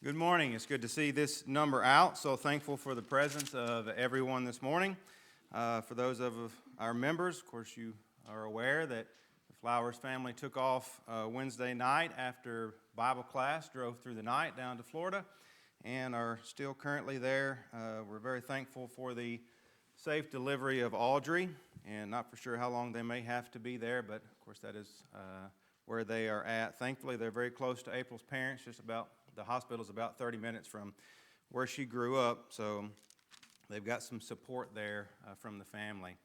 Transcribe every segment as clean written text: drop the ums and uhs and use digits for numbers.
Good morning. It's good to see this number out. So thankful for the presence of everyone this morning. For those of our members, of course, you are aware that the Flowers family took off Wednesday night after Bible class, drove through the night down to Florida, and are still currently there. We're very thankful for the safe delivery of Audrey, and not for sure how long they may have to be there, but of course that is where they are at. Thankfully, they're very close to April's parents, the hospital is about 30 minutes from where she grew up, so they've got some support there from the family.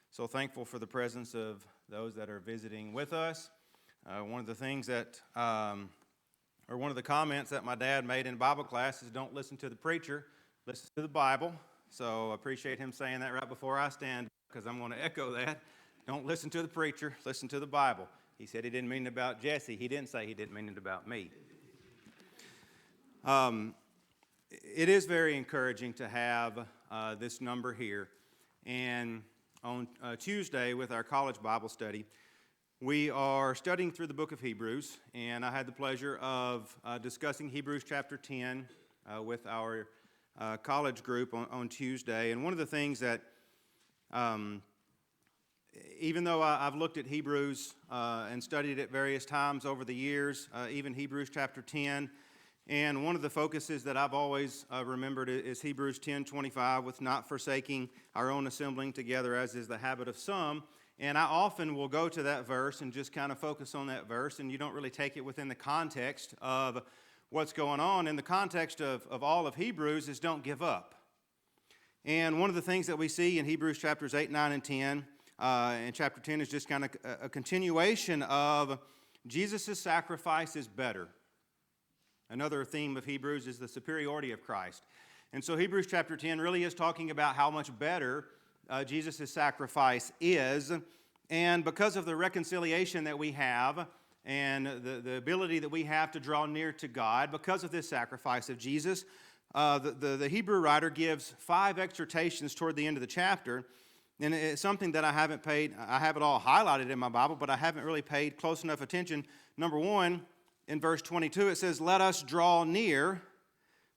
So thankful for the presence of those that are visiting with us. One of the things that, or one of the comments that my dad made in Bible class is don't listen to the preacher, listen to the Bible. So I appreciate him saying that right before I stand, because I'm going to echo that. Don't listen to the preacher, listen to the Bible. He said he didn't mean it about Jesse. He didn't say he didn't mean it about me. It is very encouraging to have this number here. And on Tuesday with our college Bible study, we are studying through the book of Hebrews, and I had the pleasure of discussing Hebrews chapter 10 with our college group on Tuesday. And one of the things that, even though I've looked at Hebrews and studied it various times over the years, even Hebrews chapter 10, and one of the focuses that I've always remembered is Hebrews 10:25, with not forsaking our own assembling together, as is the habit of some. And I often will go to that verse and just kind of focus on that verse, and you don't really take it within the context of what's going on. In the context of all of Hebrews is don't give up. And one of the things that we see in Hebrews chapters 8, 9, and 10, and chapter 10 is just kind of a continuation of Jesus' sacrifice is better. Another theme of Hebrews is the superiority of Christ. And so Hebrews chapter 10 really is talking about how much better Jesus' sacrifice is. And because of the reconciliation that we have and the ability that we have to draw near to God, because of this sacrifice of Jesus, the Hebrew writer gives 5 exhortations toward the end of the chapter. And it's something that I have it all highlighted in my Bible, but I haven't really paid close enough attention. Number 1, in verse 22, it says, let us draw near.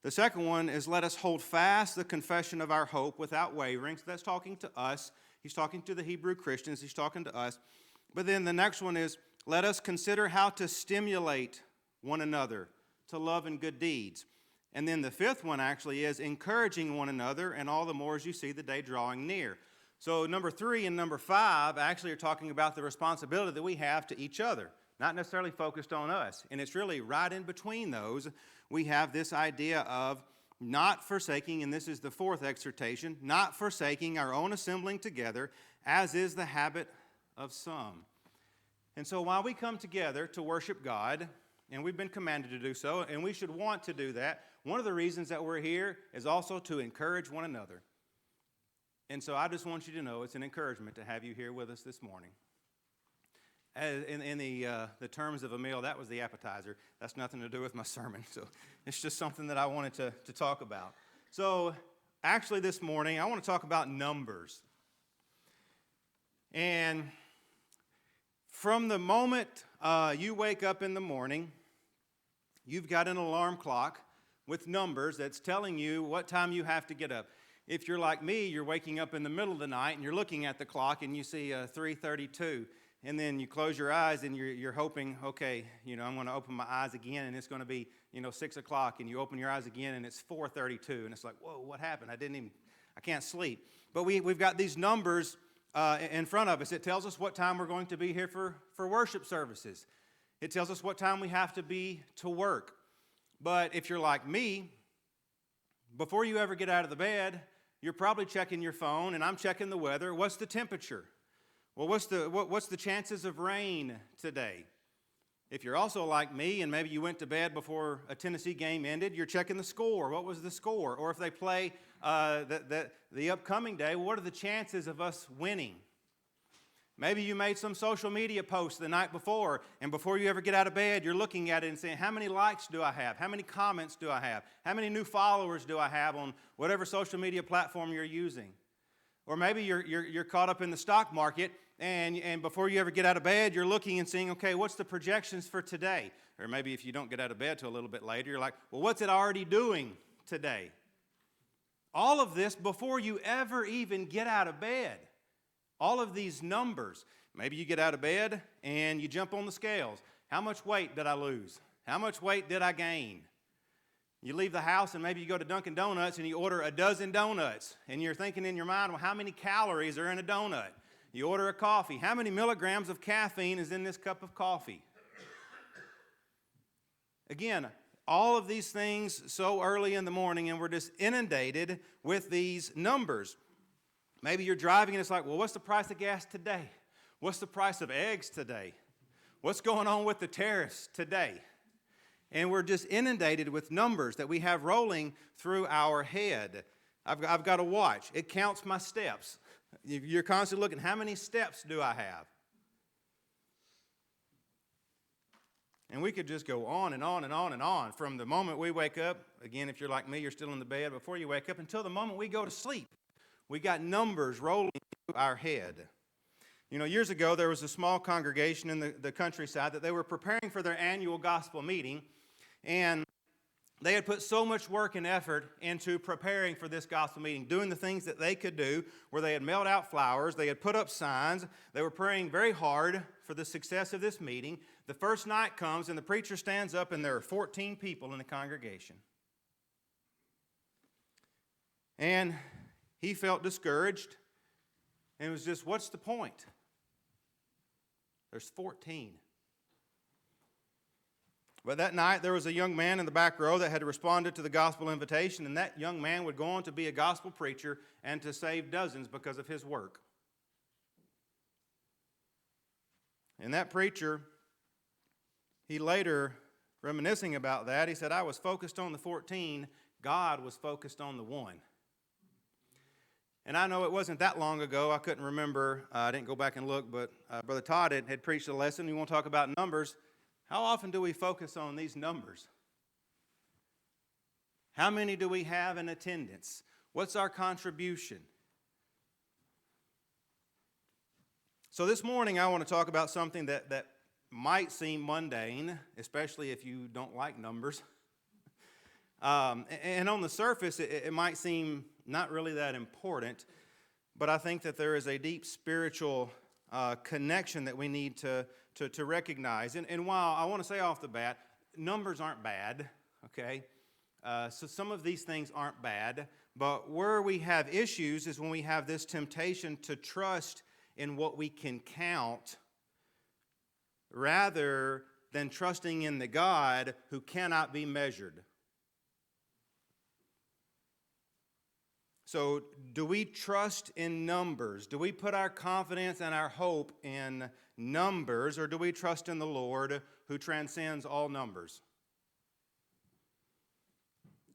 The second one is, let us hold fast the confession of our hope without wavering. So that's talking to us. He's talking to the Hebrew Christians. He's talking to us. But then the next one is, let us consider how to stimulate one another to love and good deeds. And then the fifth one actually is encouraging one another, and all the more as you see the day drawing near. So number 3 and number 5 actually are talking about the responsibility that we have to each other, not necessarily focused on us. And it's really right in between those, we have this idea of not forsaking, and this is the 4th exhortation, not forsaking our own assembling together, as is the habit of some. And so while we come together to worship God, and we've been commanded to do so, and we should want to do that, one of the reasons that we're here is also to encourage one another. And so I just want you to know it's an encouragement to have you here with us this morning. In the terms of a meal, that was the appetizer. That's nothing to do with my sermon. So it's just something that I wanted to talk about. So actually this morning, I want to talk about numbers. And from the moment you wake up in the morning, you've got an alarm clock with numbers that's telling you what time you have to get up. If you're like me, you're waking up in the middle of the night and you're looking at the clock and you see 3:32. And then you close your eyes and you're hoping, okay, I'm going to open my eyes again and it's going to be, 6 o'clock. And you open your eyes again and it's 4:32. And it's like, whoa, what happened? I can't sleep. But we've got these numbers in front of us. It tells us what time we're going to be here for worship services. It tells us what time we have to be to work. But if you're like me, before you ever get out of the bed, you're probably checking your phone, and I'm checking the weather. What's the temperature? Well, what's the chances of rain today? If you're also like me and maybe you went to bed before a Tennessee game ended, you're checking the score. What was the score? Or if they play the upcoming day, what are the chances of us winning? Maybe you made some social media post the night before, and before you ever get out of bed, you're looking at it and saying, how many likes do I have? How many comments do I have? How many new followers do I have on whatever social media platform you're using? Or maybe you're caught up in the stock market and before you ever get out of bed, you're looking and seeing, okay, what's the projections for today? Or maybe if you don't get out of bed till a little bit later, you're like, well, what's it already doing today? All of this before you ever even get out of bed. All of these numbers. Maybe you get out of bed and you jump on the scales. How much weight did I lose? How much weight did I gain? You leave the house and maybe you go to Dunkin' Donuts and you order a dozen donuts. And you're thinking in your mind, well, how many calories are in a donut? You order a coffee. How many milligrams of caffeine is in this cup of coffee? Again, all of these things so early in the morning, and we're just inundated with these numbers. Maybe you're driving and it's like, well, what's the price of gas today? What's the price of eggs today? What's going on with the tariffs today? And we're just inundated with numbers that we have rolling through our head. I've got a watch. It counts my steps. You're constantly looking, how many steps do I have? And we could just go on and on and on and on from the moment we wake up. Again, if you're like me, you're still in the bed before you wake up until the moment we go to sleep. We got numbers rolling through our head. You know, years ago, there was a small congregation in the countryside that they were preparing for their annual gospel meeting, and they had put so much work and effort into preparing for this gospel meeting, doing the things that they could do, where they had mailed out flowers, they had put up signs, they were praying very hard for the success of this meeting. The first night comes, and the preacher stands up, and there are 14 people in the congregation. And he felt discouraged, and it was just, what's the point? There's 14. But that night, there was a young man in the back row that had responded to the gospel invitation, and that young man would go on to be a gospel preacher and to save dozens because of his work. And that preacher, he later, reminiscing about that, he said, I was focused on the 14, God was focused on the one. And I know it wasn't that long ago, I couldn't remember, I didn't go back and look, but Brother Todd had preached a lesson. We want to talk about numbers. How often do we focus on these numbers? How many do we have in attendance? What's our contribution? So this morning I want to talk about something that might seem mundane, especially if you don't like numbers. And on the surface, it might seem not really that important, but I think that there is a deep spiritual connection that we need to recognize. And while I want to say off the bat, numbers aren't bad, okay? So some of these things aren't bad, but where we have issues is when we have this temptation to trust in what we can count rather than trusting in the God who cannot be measured. So do we trust in numbers? Do we put our confidence and our hope in numbers, or do we trust in the Lord who transcends all numbers?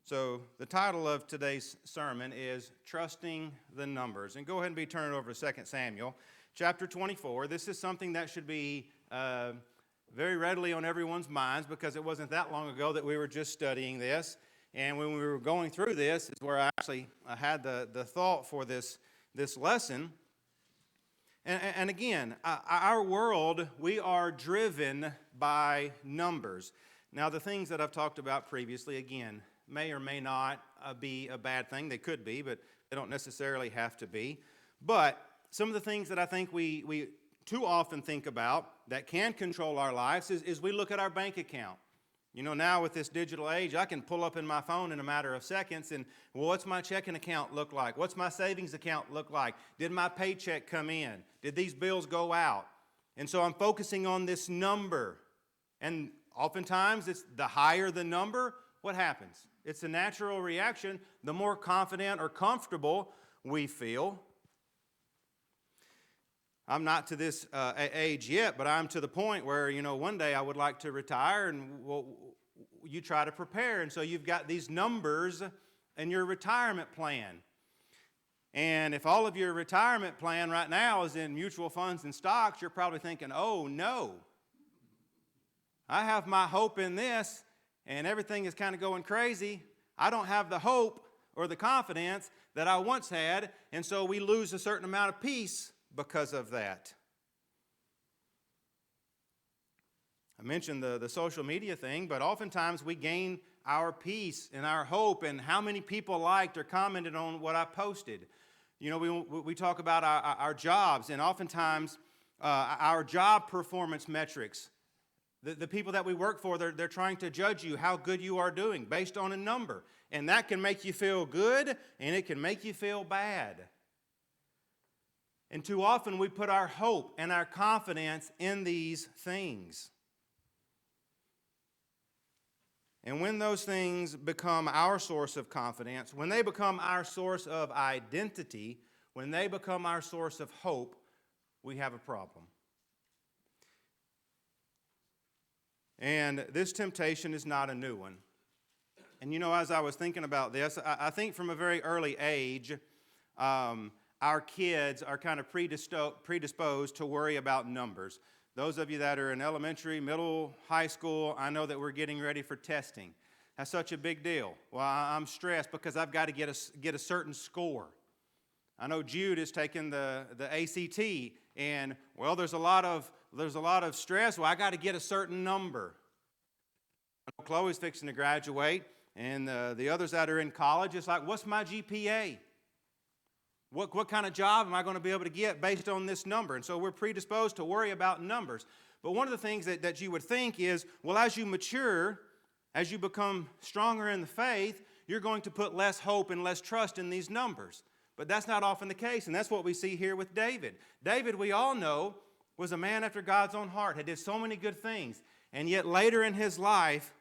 So the title of today's sermon is Trusting the Numbers. And go ahead and be turned over to 2 Samuel chapter 24. This is something that should be very readily on everyone's minds because it wasn't that long ago that we were just studying this. And when we were going through this is where I actually had the thought for this lesson. And again, our world, we are driven by numbers. Now, the things that I've talked about previously, again, may or may not be a bad thing. They could be, but they don't necessarily have to be. But some of the things that I think we too often think about that can control our lives is we look at our bank account. You know, now with this digital age, I can pull up in my phone in a matter of seconds and, well, what's my checking account look like? What's my savings account look like? Did my paycheck come in? Did these bills go out? And so I'm focusing on this number. And oftentimes, it's the higher the number, what happens? It's a natural reaction. The more confident or comfortable we feel. I'm not to this age yet, but I'm to the point where, you know, one day I would like to retire, and well, you try to prepare. And so you've got these numbers in your retirement plan. And if all of your retirement plan right now is in mutual funds and stocks, you're probably thinking, oh, no. I have my hope in this, and everything is kind of going crazy. I don't have the hope or the confidence that I once had, and so we lose a certain amount of peace because of that. I mentioned the social media thing, but oftentimes we gain our peace and our hope and how many people liked or commented on what I posted. You know, we talk about our jobs, and oftentimes our job performance metrics, the people that we work for, they're trying to judge you how good you are doing based on a number. And that can make you feel good, and it can make you feel bad. And too often we put our hope and our confidence in these things. And when those things become our source of confidence, when they become our source of identity, when they become our source of hope, we have a problem. And this temptation is not a new one. And you know, as I was thinking about this, I think from a very early age, our kids are kind of predisposed to worry about numbers. Those of you that are in elementary, middle, high school, I know that we're getting ready for testing. That's such a big deal. Well, I'm stressed because I've got to get a certain score. I know Jude is taking the ACT, and well, there's a lot of stress. Well, I got to get a certain number. I know Chloe's fixing to graduate, and the others that are in college, it's like, what's my GPA? What kind of job am I going to be able to get based on this number? And so we're predisposed to worry about numbers. But one of the things that you would think is, well, as you mature, as you become stronger in the faith, you're going to put less hope and less trust in these numbers. But that's not often the case, and that's what we see here with David. David, we all know, was a man after God's own heart, had did so many good things. And yet later in his life,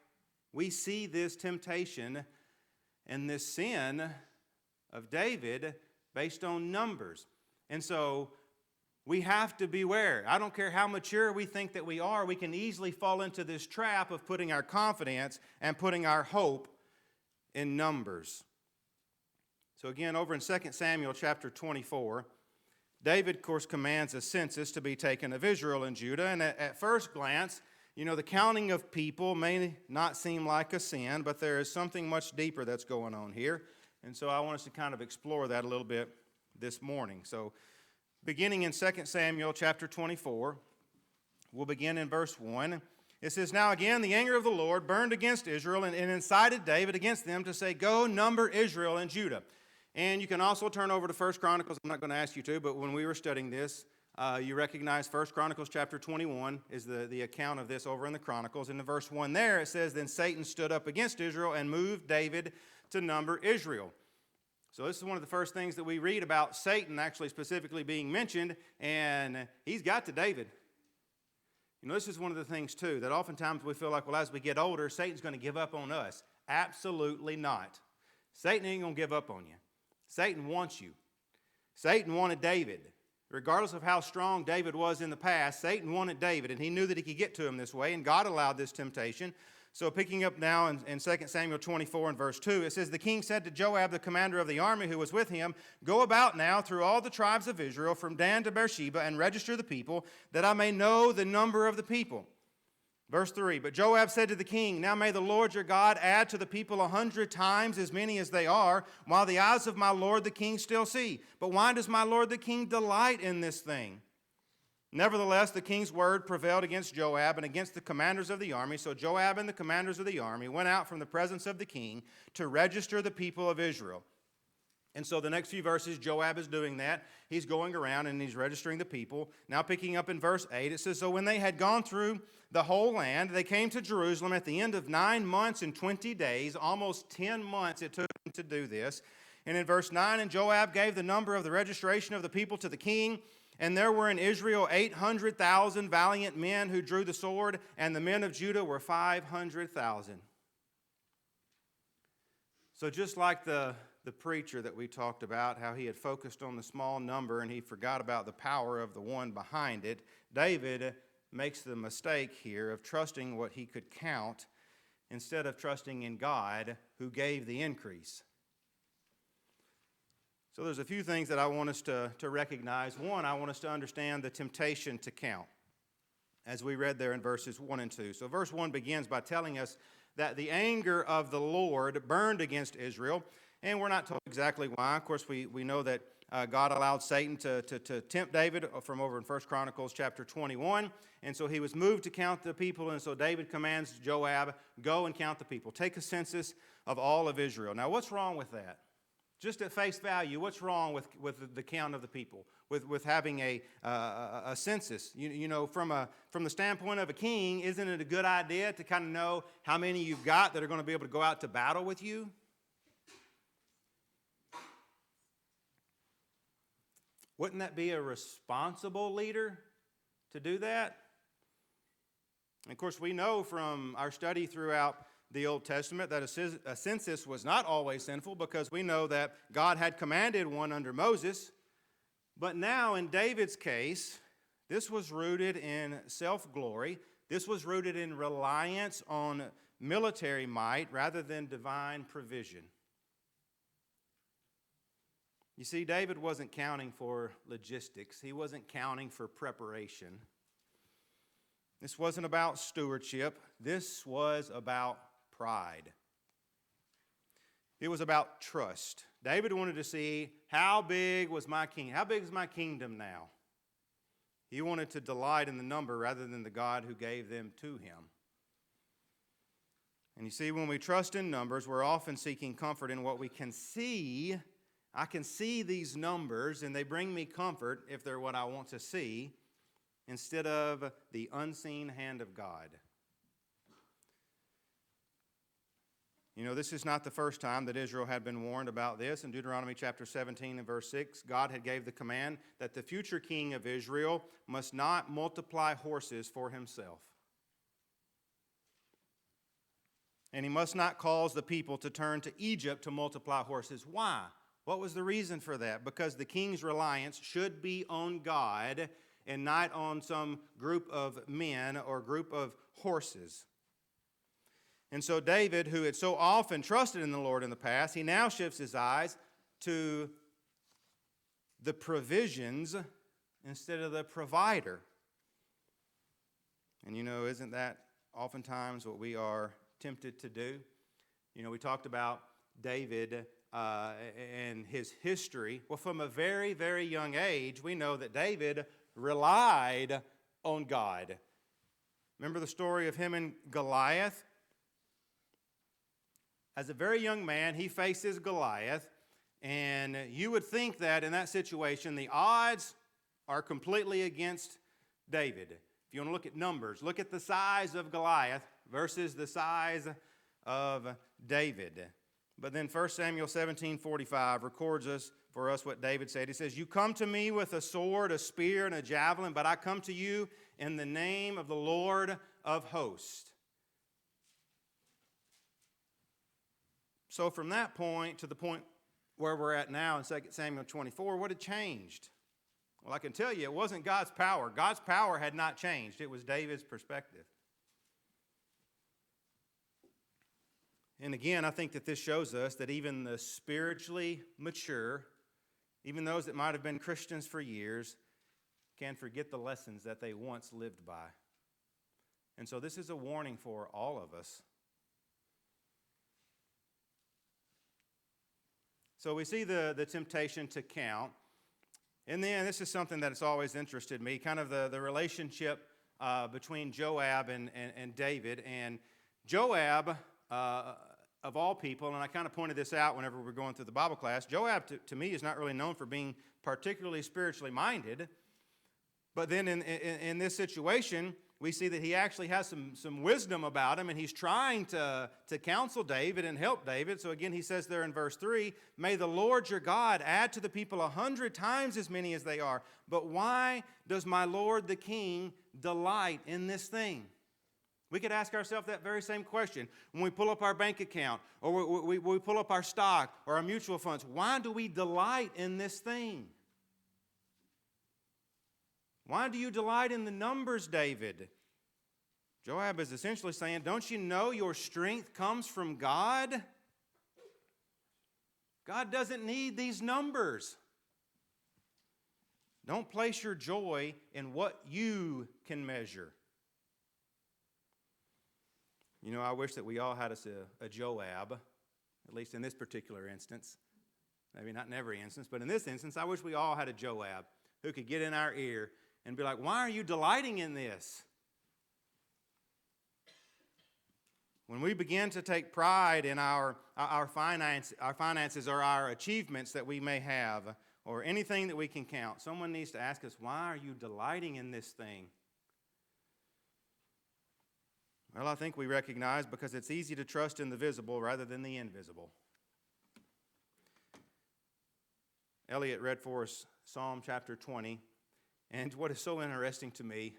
we see this temptation and this sin of David based on numbers. And so we have to beware. I don't care how mature we think that we are, we can easily fall into this trap of putting our confidence and putting our hope in numbers. So again, over in 2 Samuel chapter 24, David, of course, commands a census to be taken of Israel and Judah. And at first glance, you know, the counting of people may not seem like a sin, but there is something much deeper that's going on here. And so I want us to kind of explore that a little bit this morning. So beginning in 2 Samuel chapter 24, we'll begin in verse 1. It says, "Now again the anger of the Lord burned against Israel and incited David against them to say, 'Go number Israel and Judah.'" And you can also turn over to 1 Chronicles. I'm not going to ask you to, but when we were studying this, you recognize 1 Chronicles chapter 21 is the account of this over in the Chronicles. In the verse 1 there, it says, "Then Satan stood up against Israel and moved David to number Israel." So this is one of the first things that we read about Satan actually specifically being mentioned, and he's got to David. You know, this is one of the things, too, that oftentimes we feel like, well, as we get older, Satan's going to give up on us. Absolutely not. Satan ain't going to give up on you. Satan wants you. Satan wanted David. Regardless of how strong David was in the past, Satan wanted David, and he knew that he could get to him this way, and God allowed this temptation. So picking up now in 2 Samuel 24 and verse 2, it says, "The king said to Joab, the commander of the army who was with him, 'Go about now through all the tribes of Israel, from Dan to Beersheba, and register the people, that I may know the number of the people.' Verse 3, "But Joab said to the king, 'Now may the Lord your God add to the people 100 times as many as they are, while the eyes of my lord the king still see. But why does my lord the king delight in this thing?' Nevertheless, the king's word prevailed against Joab and against the commanders of the army. So Joab and the commanders of the army went out from the presence of the king to register the people of Israel." And so the next few verses, Joab is doing that. He's going around and he's registering the people. Now picking up in verse 8, it says, "So when they had gone through the whole land, they came to Jerusalem at the end of 9 months and 20 days. Almost 10 months it took them to do this. And in verse 9, "And Joab gave the number of the registration of the people to the king. And there were in Israel 800,000 valiant men who drew the sword, and the men of Judah were 500,000. So just like the preacher that we talked about, how he had focused on the small number and he forgot about the power of the one behind it, David makes the mistake here of trusting what he could count instead of trusting in God who gave the increase. So there's a few things that I want us to recognize. One, I want us to understand the temptation to count, as we read there in verses 1 and 2. So verse 1 begins by telling us that the anger of the Lord burned against Israel, and we're not told exactly why. Of course, we know that God allowed Satan to tempt David from over in 1 Chronicles chapter 21. And so he was moved to count the people. And so David commands Joab, go and count the people. Take a census of all of Israel. Now, what's wrong with that? Just at face value, what's wrong with the count of the people, with having a census? From the standpoint of a king, isn't it a good idea to kind of know how many you've got that are going to be able to go out to battle with you? Wouldn't that be a responsible leader to do that? And of course, we know from our study throughout the Old Testament that a census was not always sinful, because we know that God had commanded one under Moses. But now in David's case, this was rooted in self-glory. This was rooted in reliance on military might rather than divine provision. You see, David wasn't counting for logistics. He wasn't counting for preparation. This wasn't about stewardship. This was about pride. It was about trust. David wanted to see, how big was my king? How big is my kingdom now? He wanted to delight in the number rather than the God who gave them to him. And you see, when we trust in numbers, we're often seeking comfort in what we can see. I can see these numbers, and they bring me comfort if they're what I want to see, instead of the unseen hand of God. You know, this is not the first time that Israel had been warned about this. In Deuteronomy chapter 17 and verse 6, God had gave the command that the future king of Israel must not multiply horses for himself. And he must not cause the people to turn to Egypt to multiply horses. Why? What was the reason for that? Because the king's reliance should be on God and not on some group of men or group of horses. And so David, who had so often trusted in the Lord in the past, he now shifts his eyes to the provisions instead of the provider. And isn't that oftentimes what we are tempted to do? We talked about David and his history. Well, from a very, very young age, we know that David relied on God. Remember the story of him and Goliath? As a very young man, he faces Goliath, and you would think that in that situation, the odds are completely against David. If you want to look at numbers, look at the size of Goliath versus the size of David. But then 1 Samuel 17:45 records for us what David said. He says, "You come to me with a sword, a spear, and a javelin, but I come to you in the name of the Lord of hosts." So from that point to the point where we're at now in 2 Samuel 24, what had changed? Well, I can tell you it wasn't God's power. God's power had not changed. It was David's perspective. And again, I think that this shows us that even the spiritually mature, even those that might have been Christians for years, can forget the lessons that they once lived by. And so this is a warning for all of us. So we see the temptation to count. And then this is something that's always interested me, kind of the relationship between Joab and David. And Joab, of all people, and I kind of pointed this out whenever we were going through the Bible class, Joab to me is not really known for being particularly spiritually minded. But then in this situation, we see that he actually has some wisdom about him, and he's trying to counsel David and help David. So again, he says there in verse 3, "May the Lord your God add to the people 100 times as many as they are. But why does my Lord the king delight in this thing?" We could ask ourselves that very same question. When we pull up our bank account, or we pull up our stock or our mutual funds, why do we delight in this thing? Why do you delight in the numbers, David? Joab is essentially saying, don't you know your strength comes from God? God doesn't need these numbers. Don't place your joy in what you can measure. I wish that we all had us a Joab, at least in this particular instance. maybe not in every instance, but in this instance, I wish we all had a Joab who could get in our ear and be like, why are you delighting in this? When we begin to take pride in our finances or our achievements that we may have, or anything that we can count, someone needs to ask us, why are you delighting in this thing? Well, I think we recognize because it's easy to trust in the visible rather than the invisible. Elliot read for us Psalm chapter 20, and what is so interesting to me,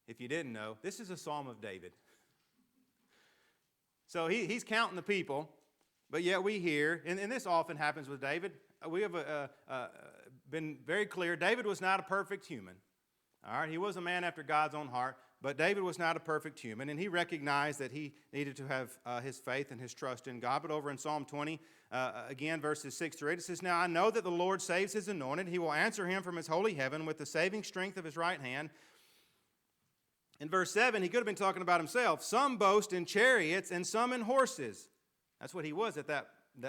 if you didn't know, this is a Psalm of David. So he's counting the people, but yet we hear, and this often happens with David, we have been very clear, David was not a perfect human. All right, he was a man after God's own heart, but David was not a perfect human, and he recognized that he needed to have his faith and his trust in God. But over in Psalm 20, again, verses 6 through 8, it says, Now I know that the Lord saves his anointed. He will answer him from his holy heaven with the saving strength of his right hand. In verse 7, he could have been talking about himself. Some boast in chariots and some in horses. That's what he was at that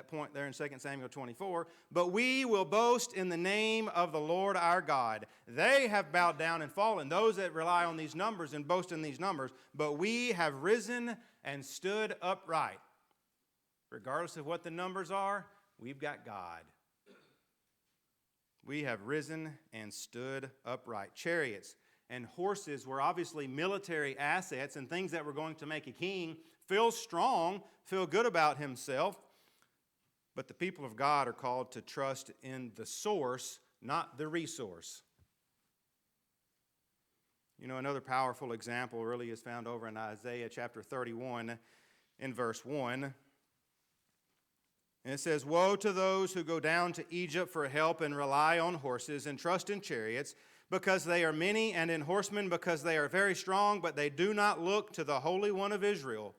point there in 2 Samuel 24. But we will boast in the name of the Lord our God. They have bowed down and fallen, those that rely on these numbers and boast in these numbers. But we have risen and stood upright. Regardless of what the numbers are, we've got God. We have risen and stood upright. Chariots and horses were obviously military assets and things that were going to make a king feel strong, feel good about himself. But the people of God are called to trust in the source, not the resource. You know, another powerful example really is found over in Isaiah chapter 31 in verse 1. And it says, Woe to those who go down to Egypt for help and rely on horses and trust in chariots, because they are many, and in horsemen because they are very strong, but they do not look to the Holy One of Israel,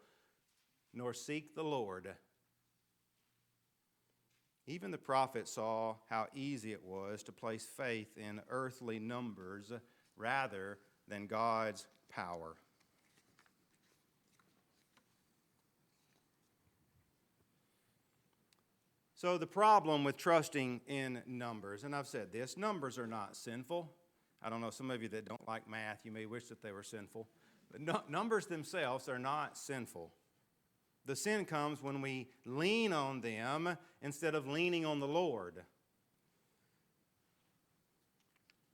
nor seek the Lord. Even the prophet saw how easy it was to place faith in earthly numbers rather than God's power. So the problem with trusting in numbers, and I've said this, numbers are not sinful. I don't know, some of you that don't like math, you may wish that they were sinful. But numbers themselves are not sinful. The sin comes when we lean on them instead of leaning on the Lord.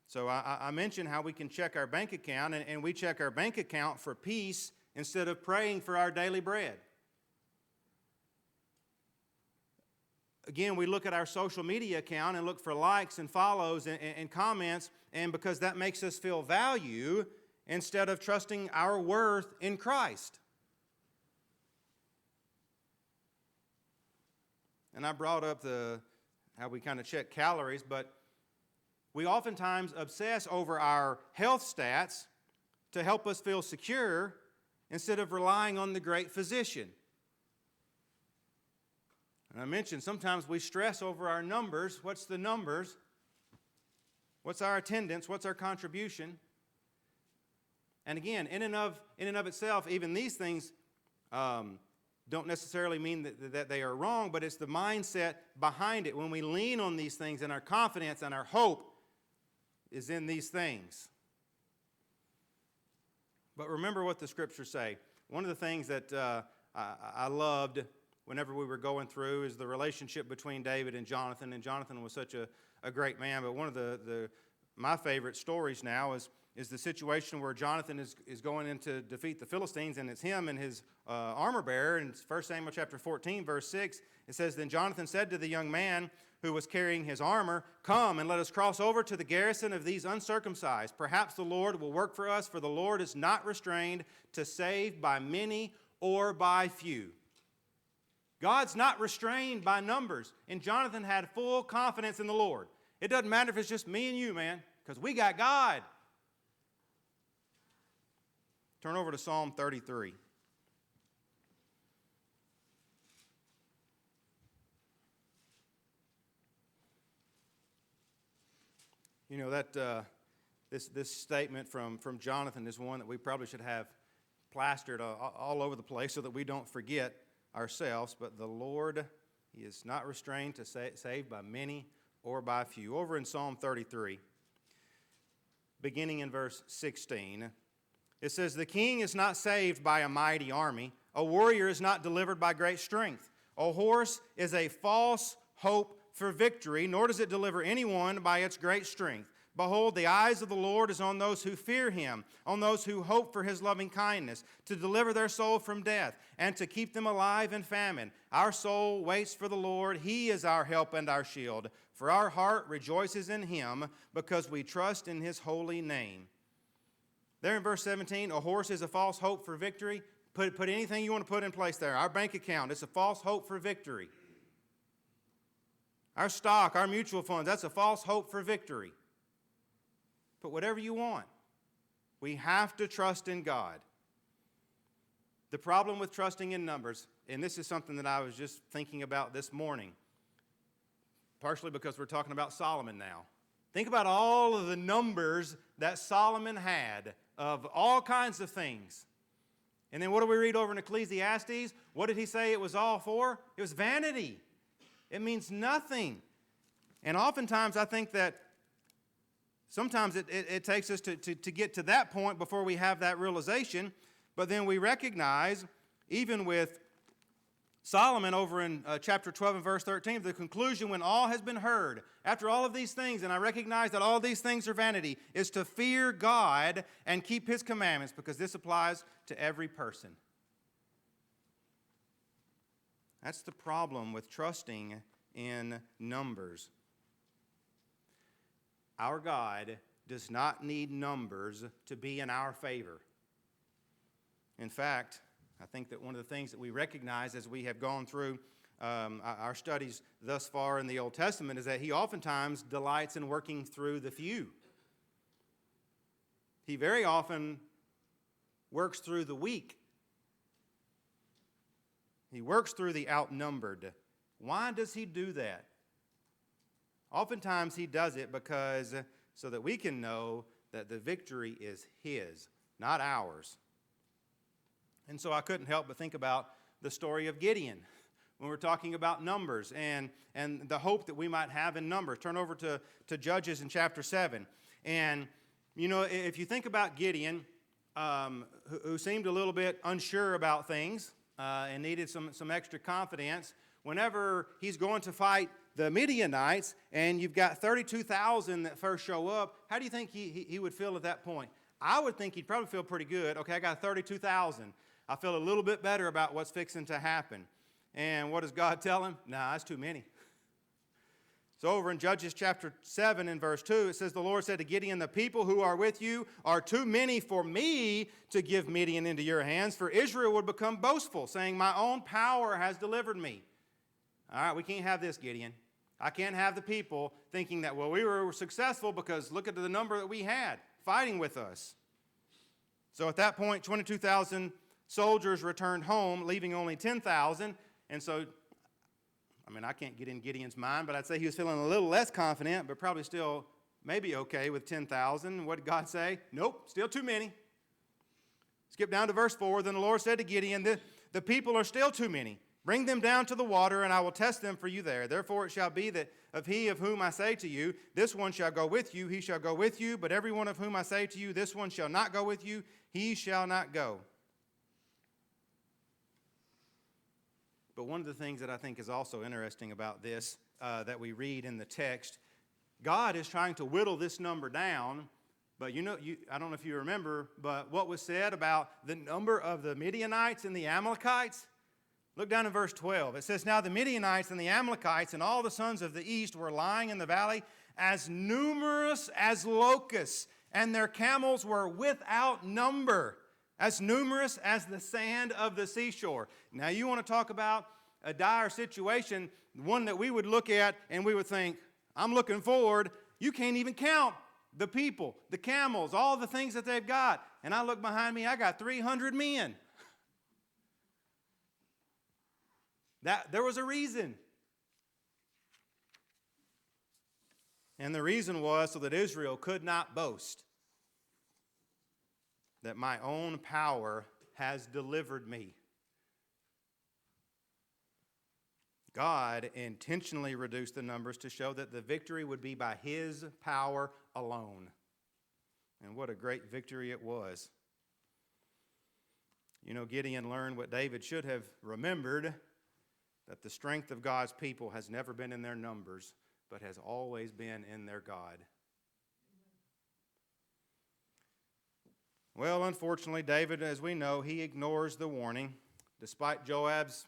So I mentioned how we can check our bank account, and we check our bank account for peace instead of praying for our daily bread. Again, we look at our social media account and look for likes and follows and comments, and because that makes us feel value instead of trusting our worth in Christ. And I brought up how we kind of check calories, but we oftentimes obsess over our health stats to help us feel secure instead of relying on the great physician. And I mentioned sometimes we stress over our numbers. What's the numbers? What's our attendance? What's our contribution? And again, in and of itself, even these things don't necessarily mean that they are wrong, but it's the mindset behind it. When we lean on these things and our confidence and our hope is in these things. But remember what the scriptures say. One of the things that I loved whenever we were going through is the relationship between David and Jonathan. And Jonathan was such a great man. But one of my favorite stories now is the situation where Jonathan is going in to defeat the Philistines, and it's him and his armor bearer. In 1 Samuel chapter 14, verse 6, it says, Then Jonathan said to the young man who was carrying his armor, Come and let us cross over to the garrison of these uncircumcised. Perhaps the Lord will work for us, for the Lord is not restrained to save by many or by few. God's not restrained by numbers, and Jonathan had full confidence in the Lord. It doesn't matter if it's just me and you, man, because we got God. Turn over to Psalm 33. You know, that this statement from Jonathan is one that we probably should have plastered all over the place so that we don't forget ourselves. But the Lord He is not restrained to save by many or by few. Over in Psalm 33, beginning in verse 16, it says, "The king is not saved by a mighty army. A warrior is not delivered by great strength. A horse is a false hope for victory, nor does it deliver anyone by its great strength. Behold, the eyes of the Lord is on those who fear him, on those who hope for his loving kindness, to deliver their soul from death, and to keep them alive in famine. Our soul waits for the Lord. He is our help and our shield. For our heart rejoices in him, because we trust in his holy name." There in verse 17, a horse is a false hope for victory. Put anything you want to put in place there. Our bank account, it's a false hope for victory. Our stock, our mutual funds, that's a false hope for victory. Put whatever you want. We have to trust in God. The problem with trusting in numbers, and this is something that I was just thinking about this morning, partially because we're talking about Solomon now. Think about all of the numbers that Solomon had of all kinds of things. And then what do we read over in Ecclesiastes? What did he say it was all for? It was vanity. It means nothing. And oftentimes I think that sometimes it takes us to get to that point before we have that realization. But then we recognize, even with Solomon over in chapter 12 and verse 13, the conclusion when all has been heard, after all of these things, and I recognize that all these things are vanity, is to fear God and keep his commandments, because this applies to every person. That's the problem with trusting in numbers. Our God does not need numbers to be in our favor. In fact, I think that one of the things that we recognize as we have gone through our studies thus far in the Old Testament is that he oftentimes delights in working through the few. He very often works through the weak. He works through the outnumbered. Why does he do that? Oftentimes he does it because so that we can know that the victory is his, not ours. And so I couldn't help but think about the story of Gideon when we're talking about numbers and the hope that we might have in numbers. Turn over to Judges in chapter 7. And, you know, if you think about Gideon, who seemed a little bit unsure about things and needed some extra confidence, whenever he's going to fight the Midianites and you've got 32,000 that first show up, how do you think he would feel at that point? I would think he'd probably feel pretty good. Okay, I got 32,000. I feel a little bit better about what's fixing to happen. And what does God tell him? Nah, that's too many. So over in Judges chapter 7 and verse 2, it says, "The Lord said to Gideon, the people who are with you are too many for me to give Midian into your hands, for Israel would become boastful, saying, my own power has delivered me." All right, we can't have this, Gideon. I can't have the people thinking that, well, we were successful because look at the number that we had fighting with us. So at that point, 22,000 soldiers returned home, leaving only 10,000. And so, I mean, I can't get in Gideon's mind, but I'd say he was feeling a little less confident, but probably still maybe okay with 10,000. What did God say? Nope, still too many. Skip down to verse 4. Then the Lord said to Gideon, the people are still too many. Bring them down to the water, and I will test them for you there. Therefore it shall be that of he of whom I say to you, this one shall go with you, he shall go with you. But every one of whom I say to you, this one shall not go with you, he shall not go. But one of the things that I think is also interesting about this that we read in the text, God is trying to whittle this number down. But I don't know if you remember, but what was said about the number of the Midianites and the Amalekites? Look down in verse 12. It says, "Now the Midianites and the Amalekites and all the sons of the east were lying in the valley as numerous as locusts, and their camels were without number, as numerous as the sand of the seashore." Now you want to talk about a dire situation, one that we would look at and we would think, I'm looking forward. You can't even count the people, the camels, all the things that they've got. And I look behind me, I got 300 men. There was a reason. And the reason was so that Israel could not boast that my own power has delivered me. God intentionally reduced the numbers to show that the victory would be by his power alone. And what a great victory it was. You know, Gideon learned what David should have remembered, that the strength of God's people has never been in their numbers, but has always been in their God. Well, unfortunately, David, as we know, he ignores the warning. Despite Joab's,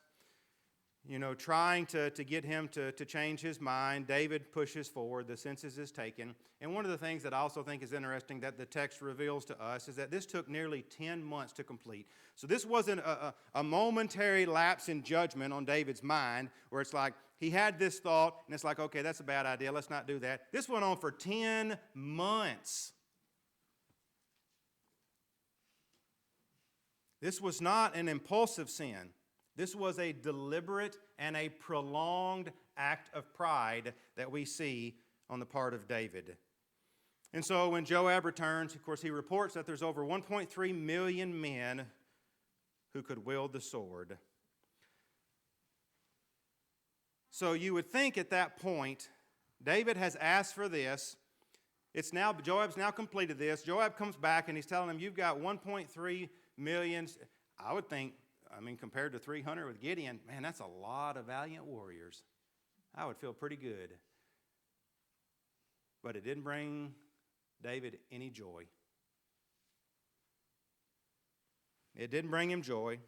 trying to get him to change his mind, David pushes forward. The census is taken. And one of the things that I also think is interesting that the text reveals to us is that this took nearly 10 months to complete. So this wasn't a momentary lapse in judgment on David's mind where it's like he had this thought and it's like, okay, that's a bad idea. Let's not do that. This went on for 10 months. This was not an impulsive sin. This was a deliberate and a prolonged act of pride that we see on the part of David. And so when Joab returns, of course, he reports that there's over 1.3 million men who could wield the sword. So you would think at that point, David has asked for this. Joab's now completed this. Joab comes back and he's telling him, you've got 1.3 million. I would think, compared to 300 with Gideon, man, that's a lot of valiant warriors. I would feel pretty good. But it didn't bring David any joy. It didn't bring him joy.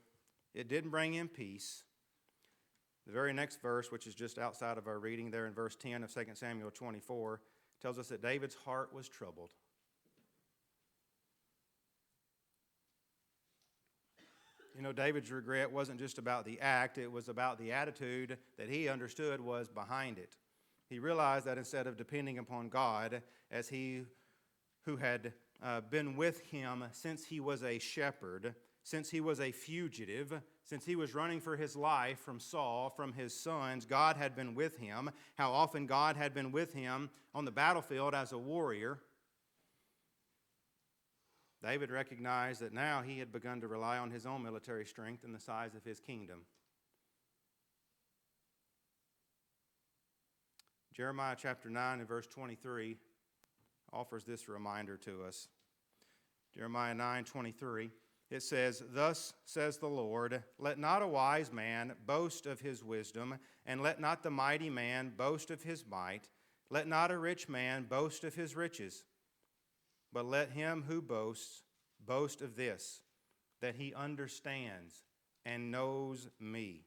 It didn't bring him peace. The very next verse, which is just outside of our reading there in verse 10 of 2 Samuel 24, tells us that David's heart was troubled. David's regret wasn't just about the act, it was about the attitude that he understood was behind it. He realized that instead of depending upon God as he who had been with him since he was a shepherd, since he was a fugitive, since he was running for his life from Saul, from his sons, God had been with him. How often God had been with him on the battlefield as a warrior. David recognized that now he had begun to rely on his own military strength and the size of his kingdom. Jeremiah chapter 9 and verse 23 offers this reminder to us. Jeremiah 9:23, it says, "Thus says the Lord, let not a wise man boast of his wisdom, and let not the mighty man boast of his might. Let not a rich man boast of his riches. But let him who boasts boast of this, that he understands and knows me,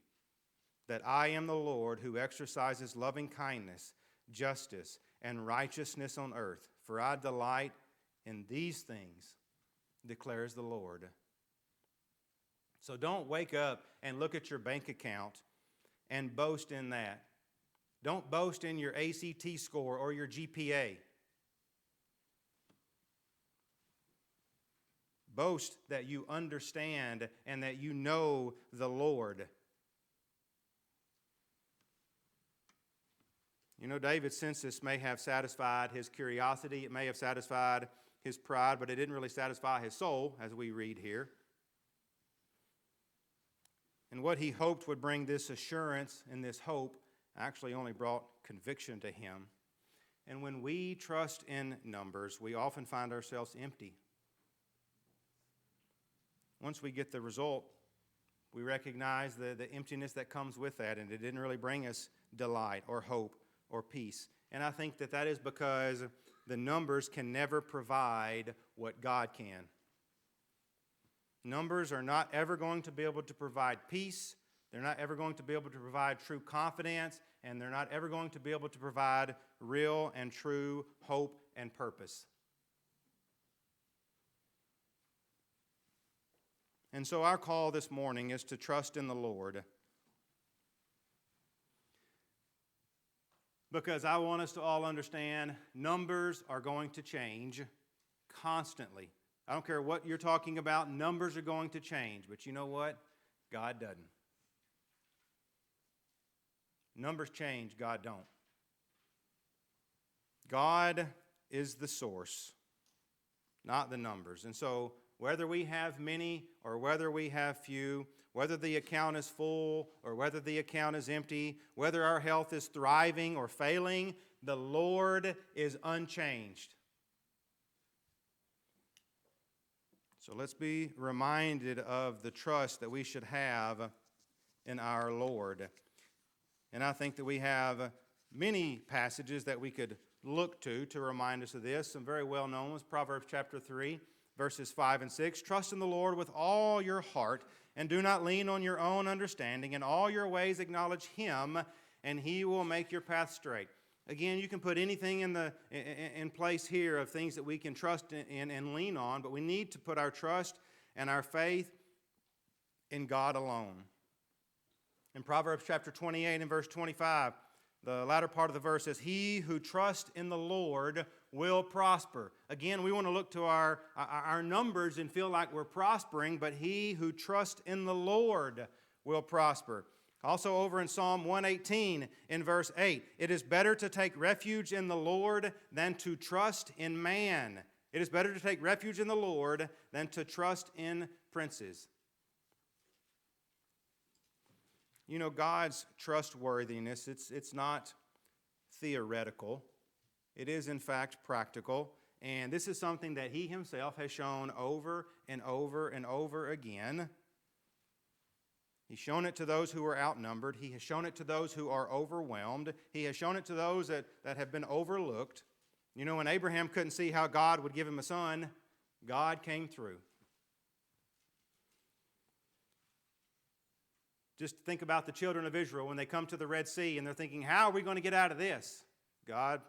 that I am the Lord who exercises loving kindness, justice, and righteousness on earth. For I delight in these things, declares the Lord." So don't wake up and look at your bank account and boast in that. Don't boast in your ACT score or your GPA. Boast that you understand and that you know the Lord. David's census may have satisfied his curiosity. It may have satisfied his pride, but it didn't really satisfy his soul, as we read here. And what he hoped would bring this assurance and this hope actually only brought conviction to him. And when we trust in numbers, we often find ourselves empty. Once we get the result, we recognize the emptiness that comes with that, and it didn't really bring us delight or hope or peace. And I think that is because the numbers can never provide what God can. Numbers are not ever going to be able to provide peace. They're not ever going to be able to provide true confidence, and they're not ever going to be able to provide real and true hope and purpose. And so our call this morning is to trust in the Lord. Because I want us to all understand numbers are going to change constantly. I don't care what you're talking about, numbers are going to change. But you know what? God doesn't. Numbers change, God don't. God is the source, not the numbers. And so whether we have many or whether we have few, whether the account is full or whether the account is empty, whether our health is thriving or failing, the Lord is unchanged. So let's be reminded of the trust that we should have in our Lord. And I think that we have many passages that we could look to remind us of this. Some very well known ones, Proverbs chapter 3, verses 5 and 6. Trust in the Lord with all your heart, and do not lean on your own understanding. In all your ways acknowledge Him, and He will make your path straight. Again, you can put anything in place here of things that we can trust in and lean on, but we need to put our trust and our faith in God alone. In Proverbs chapter 28 and verse 25, the latter part of the verse says, "He who trusts in the Lord will prosper." Again, we want to look to our numbers and feel like we're prospering, but he who trusts in the Lord will prosper. Also over in Psalm 118 in verse 8, "It is better to take refuge in the Lord than to trust in man." It is better to take refuge in the Lord than to trust in princes. You know, God's trustworthiness, it's not theoretical. It is, in fact, practical. And this is something that He Himself has shown over and over and over again. He's shown it to those who are outnumbered. He has shown it to those who are overwhelmed. He has shown it to those that have been overlooked. You know, when Abraham couldn't see how God would give him a son, God came through. Just think about the children of Israel when they come to the Red Sea and they're thinking, how are we going to get out of this? God,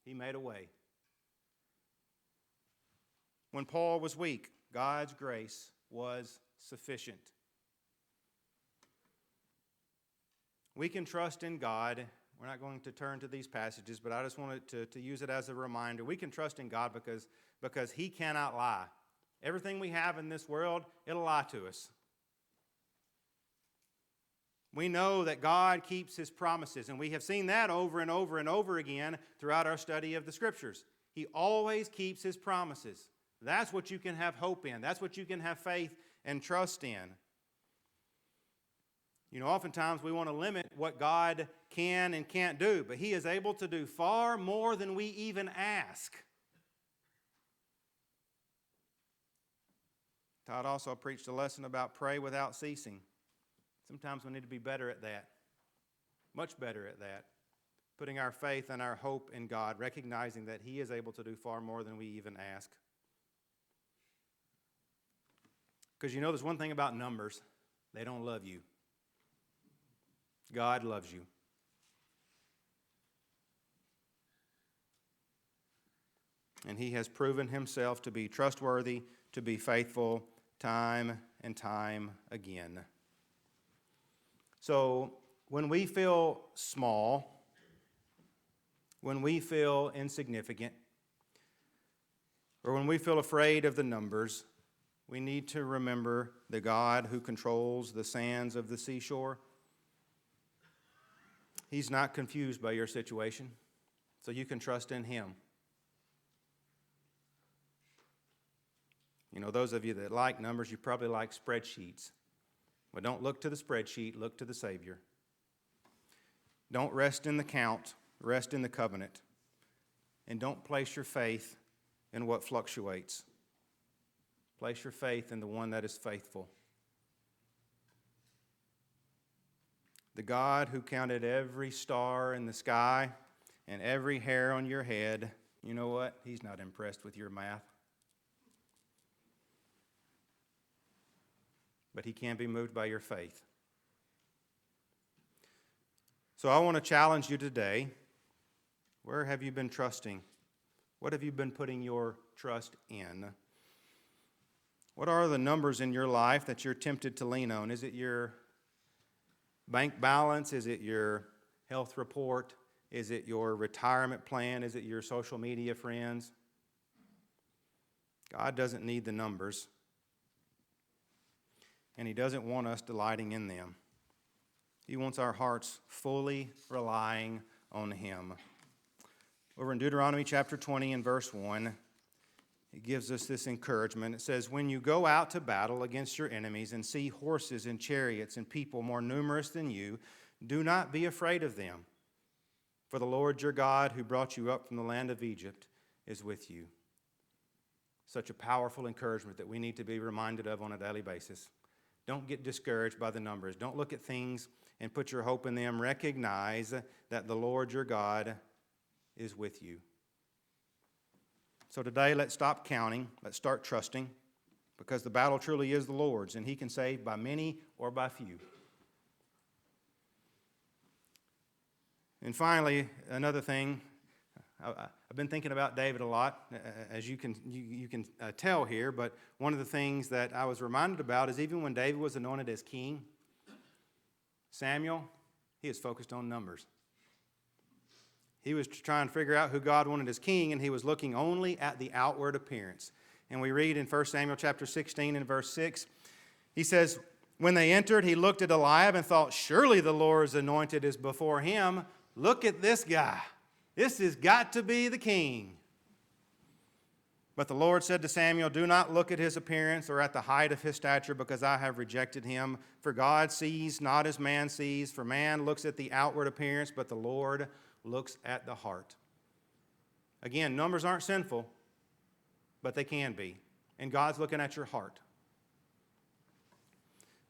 He made a way. When Paul was weak, God's grace was sufficient. We can trust in God. We're not going to turn to these passages, but I just wanted to use it as a reminder. We can trust in God because He cannot lie. Everything we have in this world, it'll lie to us. We know that God keeps His promises, and we have seen that over and over and over again throughout our study of the Scriptures. He always keeps His promises. That's what you can have hope in. That's what you can have faith and trust in. You know, oftentimes we want to limit what God can and can't do, but He is able to do far more than we even ask. Todd also preached a lesson about pray without ceasing. Sometimes we need to be better at that, much better at that, putting our faith and our hope in God, recognizing that He is able to do far more than we even ask. Because you know, there's one thing about numbers, they don't love you. God loves you. And He has proven Himself to be trustworthy, to be faithful, time and time again. So when we feel small, when we feel insignificant, or when we feel afraid of the numbers, we need to remember the God who controls the sands of the seashore. He's not confused by your situation, so you can trust in Him. You know, those of you that like numbers, you probably like spreadsheets. But don't look to the spreadsheet, look to the Savior. Don't rest in the count, rest in the covenant. And don't place your faith in what fluctuates. Place your faith in the one that is faithful. The God who counted every star in the sky and every hair on your head, you know what? He's not impressed with your math. But He can be moved by your faith. So I want to challenge you today. Where have you been trusting? What have you been putting your trust in? What are the numbers in your life that you're tempted to lean on? Is it your bank balance? Is it your health report? Is it your retirement plan? Is it your social media friends? God doesn't need the numbers. And He doesn't want us delighting in them. He wants our hearts fully relying on Him. Over in Deuteronomy chapter 20 and verse 1, it gives us this encouragement. It says, when you go out to battle against your enemies and see horses and chariots and people more numerous than you, do not be afraid of them. For the Lord your God, who brought you up from the land of Egypt, is with you. Such a powerful encouragement that we need to be reminded of on a daily basis. Don't get discouraged by the numbers. Don't look at things and put your hope in them. Recognize that the Lord your God is with you. So today, let's stop counting. Let's start trusting, because the battle truly is the Lord's, and He can save by many or by few. And finally, another thing, I've been thinking about David a lot, as you can tell here, but one of the things that I was reminded about is even when David was anointed as king, Samuel, he is focused on numbers. He was trying to figure out who God wanted as king, and he was looking only at the outward appearance. And we read in 1 Samuel chapter 16 and verse 6, he says, when they entered, he looked at Eliab and thought, surely the Lord's anointed is before him. Look at this guy. This has got to be the king. But the Lord said to Samuel, do not look at his appearance or at the height of his stature, because I have rejected him. For God sees not as man sees, for man looks at the outward appearance, but the Lord looks at the heart. Again, numbers aren't sinful, but they can be. And God's looking at your heart.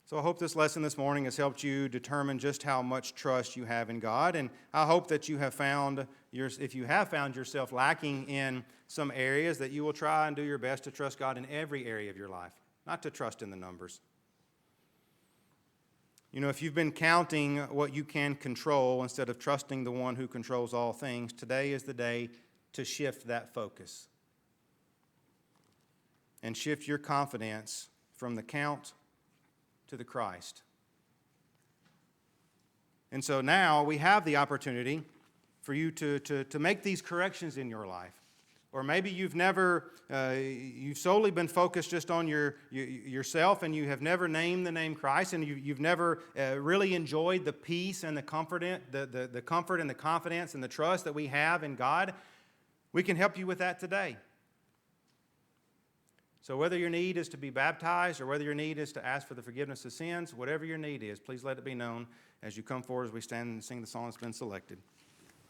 So I hope this lesson this morning has helped you determine just how much trust you have in God. And I hope that you have found, if you have found yourself lacking in some areas, that you will try and do your best to trust God in every area of your life, not to trust in the numbers. You know, if you've been counting what you can control instead of trusting the one who controls all things, today is the day to shift that focus and shift your confidence from the count to the Christ. And so now we have the opportunity for you to make these corrections in your life. Or maybe you've solely been focused just on yourself, and you have never named the name Christ, and you've never really enjoyed the peace and the comfort and the confidence and the trust that we have in God. We can help you with that today. So whether your need is to be baptized or whether your need is to ask for the forgiveness of sins, whatever your need is, please let it be known as you come forward as we stand and sing the song that's been selected.